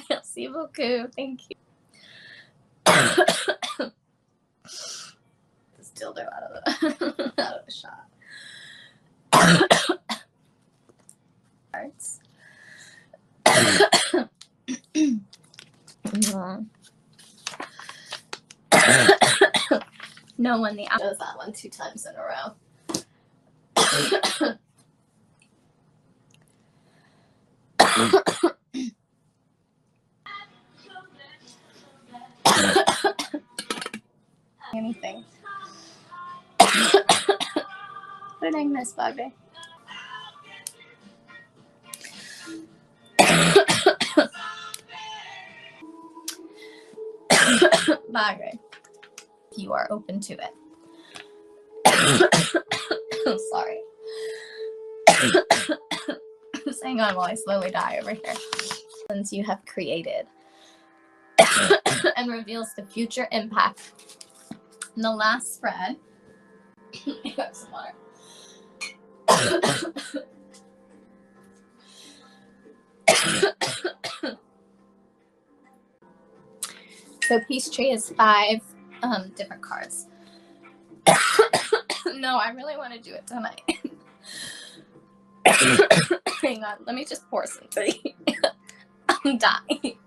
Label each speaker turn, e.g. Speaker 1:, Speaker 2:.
Speaker 1: Merci beaucoup. Thank you. Still they're out of the shot. Parts. No one does that one 2 times in a row. Anything. What did I miss, Bugby? Bugby, if you are open to it. Sorry. Just hang on while I slowly die over here. Since you have created and reveals the future impact. And the last spread. I got some water. So Peachtree is 5 different cards. No, I really want to do it tonight. Hang on, let me just pour something. I'm dying.